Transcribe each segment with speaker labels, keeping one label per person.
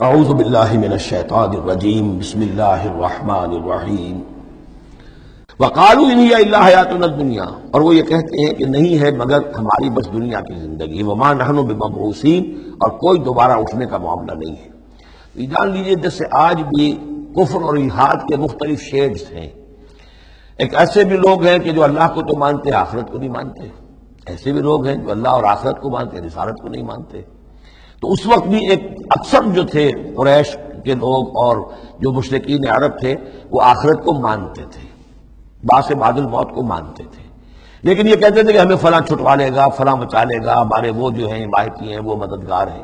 Speaker 1: اعوذ باللہ من الشیطان الرجیم بسم اللہ الرحمن الرحیم وقالوا ان ہی الا حیاتنا الدنیا، اور وہ یہ کہتے ہیں کہ نہیں ہے مگر ہماری بس دنیا کی زندگی، وما نحن بمبعوثین، اور کوئی دوبارہ اٹھنے کا معاملہ نہیں ہے۔ یہ جان لیجیے جیسے آج بھی کفر اور الحاد کے مختلف شیڈز ہیں۔ ایک ایسے بھی لوگ ہیں کہ جو اللہ کو تو مانتے آخرت کو نہیں مانتے، ایسے بھی لوگ ہیں جو اللہ اور آخرت کو مانتے رسالت کو نہیں مانتے۔ تو اس وقت بھی ایک اکثر جو تھے قریش کے لوگ اور جو مشرکین عرب تھے وہ آخرت کو مانتے تھے، باس بعد الموت کو مانتے تھے، لیکن یہ کہتے تھے کہ ہمیں فلاں چھٹوا لے گا، فلاں بچا لے گا، ہمارے وہ جو ہیں حمایتی ہیں، وہ مددگار ہیں۔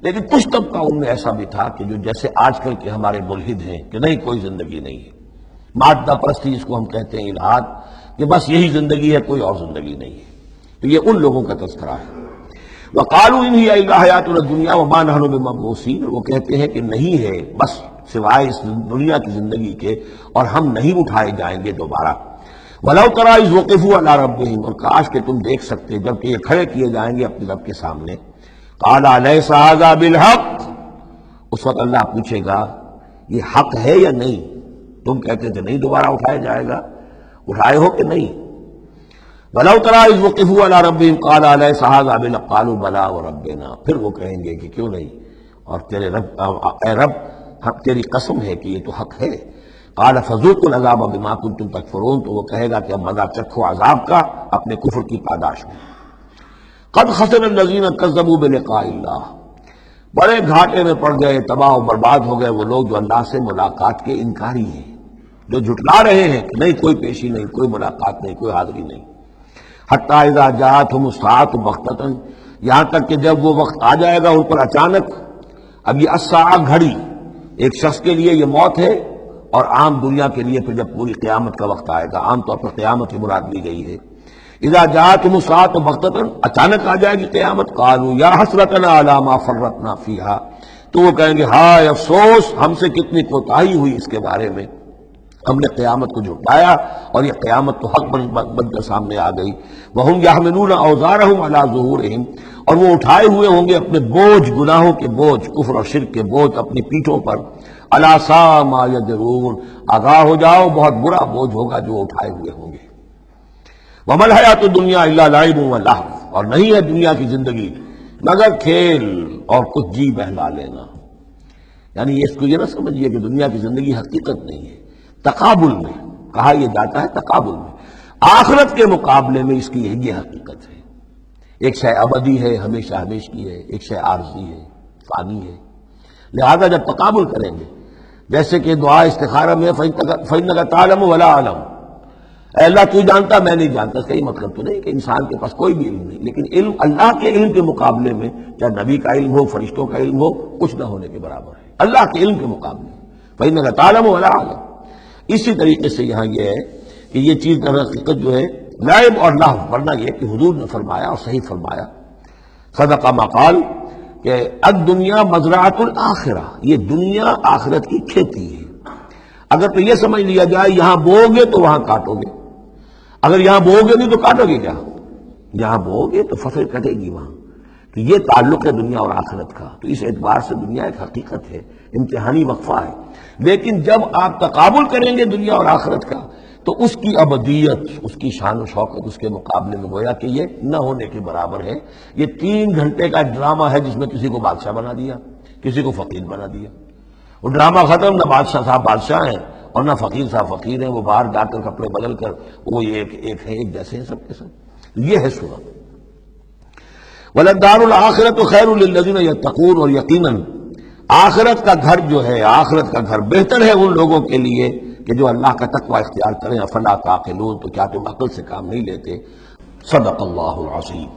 Speaker 1: لیکن کچھ طبقہ ان میں ایسا بھی تھا کہ جو جیسے آج کل کے ہمارے ملحد ہیں کہ نہیں کوئی زندگی نہیں ہے، مادہ پرستی جس کو ہم کہتے ہیں الحاد، کہ بس یہی زندگی ہے، کوئی اور زندگی نہیں ہے۔ تو یہ ان لوگوں کا تذکرہ ہے۔ وقالوا ان ہی الا حیاتنا الدنیا وما نحن بمبعوثین، وہ کہتے ہیں کہ نہیں ہے بس سوائے اس دنیا کی زندگی کے، اور ہم نہیں اٹھائے جائیں گے دوبارہ۔ ولو تری اذ وقفوا علی ربہم، اور کاش کہ تم دیکھ سکتے جب کہ یہ کھڑے کیے جائیں گے اپنے رب کے سامنے۔ قال الیس ھذا بالحق، اس وقت اللہ پوچھے گا یہ حق ہے یا نہیں؟ تم کہتے تھے نہیں دوبارہ اٹھایا جائے گا، اٹھائے ہو کہ نہیں؟ وَلَوْ تَرَىٰ إِذْ وُقِفُوا عَلَىٰ رَبِّهِمْ قَالَ أَلَيْسَ هَٰذَا بِالْحَقِّ قَالُوا بَلَىٰ وَرَبِّنَا، پھر وہ کہیں گے کہ کیوں نہیں، اور تیرے رب اے رب تیری قسم ہے کہ یہ تو حق ہے۔ قَالَ فَذُوقُوا الْعَذَابَ بِمَا كُنتُمْ تَكْفُرُونَ، تو وہ کہے گا کہ اب مزہ چکھو عذاب کا اپنے کفر کی پاداش میں۔ قَدْ خَسِرَ الَّذِينَ كَذَّبُوا بِلِقَاءِ اللَّهِ، بڑے گھاٹے میں پڑ گئے، تباہ و برباد ہو گئے وہ لوگ جو اللہ سے ملاقات کے انکاری ہیں، جو جھٹلا رہے ہیں کہ نہیں کوئی پیشی نہیں، کوئی ملاقات نہیں، کوئی حاضری نہیں۔ حتیٰ اذا جاءتهم الساعة بغتة، یہاں تک کہ جب وہ وقت آ جائے گا ان پر اچانک۔ اب یہ الساعہ گھڑی ایک شخص کے لیے یہ موت ہے، اور عام دنیا کے لیے پھر جب پوری قیامت کا وقت آئے گا، عام طور پر قیامت ہی مراد لی گئی ہے۔ اذا جاءتهم الساعة بغتة، اچانک آ جائے گی قیامت۔ قالوا یا حسرتنا علی ما فرطنا فیہا، تو وہ کہیں گے ہائے افسوس ہم سے کتنی کوتاہی ہوئی اس کے بارے میں، ہم نے قیامت کو جھٹلایا اور یہ قیامت تو حق بن کر سامنے آ گئی۔ وَهُمْ يَحْمِلُونَ أَوْزَارَهُمْ عَلَىٰ ظُهُورِهِمْ، اور وہ اٹھائے ہوئے ہوں گے اپنے بوجھ، گناہوں کے بوجھ، کفر اور شرک کے بوجھ اپنی پیٹھوں پر۔ أَلَا سَاءَ مَا يَزِرُونَ، آگاہ ہو جاؤ بہت برا بوجھ ہوگا جو اٹھائے ہوئے ہوں گے۔ وَمَا الْحَيَاةُ الدُّنْيَا إِلَّا لَعِبٌ وَلَهْوٌ، اور نہیں ہے دنیا کی زندگی مگر کھیل اور کچھ جی بہلا لینا۔ یعنی اس کو یہ نہ سمجھیے کہ دنیا کی زندگی حقیقت نہیں ہے، تقابل میں کہا یہ جاتا ہے، تقابل میں آخرت کے مقابلے میں اس کی یہ حقیقت ہے۔ ایک شے ابدی ہے، ہمیشہ ہمیش کی ہے، ایک شے عارضی ہے، فانی ہے۔ لہذا جب تقابل کریں گے، جیسے کہ دعا استخارہ میں فَإِنَّكَ تَعْلَمُ وَلَا أَعْلَمُ، اے اللہ تو جانتا میں نہیں جانتا، اس کا یہ مطلب تو نہیں کہ انسان کے پاس کوئی بھی علم نہیں، لیکن علم اللہ کے علم کے مقابلے میں، چاہے نبی کا علم ہو، فرشتوں کا علم ہو، کچھ نہ ہونے کے برابر ہے اللہ کے علم کے مقابلے۔ فَإِنَّكَ تَعْلَمُ وَلَا أَعْلَمُ، اسی طریقے سے یہاں یہ ہے کہ یہ چیز در حقیقت جو ہے لعب اور لہو، ورنہ یہ کہ حضور نے فرمایا اور صحیح فرمایا، صدق ما قال، کہ الدنیا مزرعۃ الآخرہ، یہ دنیا آخرت کی کھیتی ہے۔ اگر تو یہ سمجھ لیا جائے یہاں بو گے تو وہاں کاٹو گے، اگر یہاں بو گے نہیں تو کاٹو گے کیا؟ یہاں بو گے تو فصل کٹے گی وہاں۔ تو یہ تعلق ہے دنیا اور آخرت کا، تو اس اعتبار سے دنیا ایک حقیقت ہے، امتحانی وقفہ ہے۔ لیکن جب آپ تقابل کریں گے دنیا اور آخرت کا تو اس کی ابدیت، اس کی شان و شوکت اس کے مقابلے میں گویا کہ یہ نہ ہونے کے برابر ہے۔ یہ 3 گھنٹے کا ڈرامہ ہے جس میں کسی کو بادشاہ بنا دیا، کسی کو فقیر بنا دیا۔ وہ ڈرامہ ختم، نہ بادشاہ صاحب بادشاہ ہیں اور نہ فقیر صاحب فقیر ہیں، وہ باہر جا کر کپڑے بدل کر وہ ایک ہے، ایک جیسے ہیں سب کے سب۔ یہ ہے صورت۔ وَلَلدَّارُ الْآخِرَةُ خَيْرٌ لِّلَّذِينَ يَتَّقُونَ، اور یقیناً آخرت کا گھر جو ہے، آخرت کا گھر بہتر ہے ان لوگوں کے لیے کہ جو اللہ کا تقوی اختیار کریں۔ افلا تعقلون، تو کیا تم عقل سے کام نہیں لیتے؟ صدق اللہ العظیم۔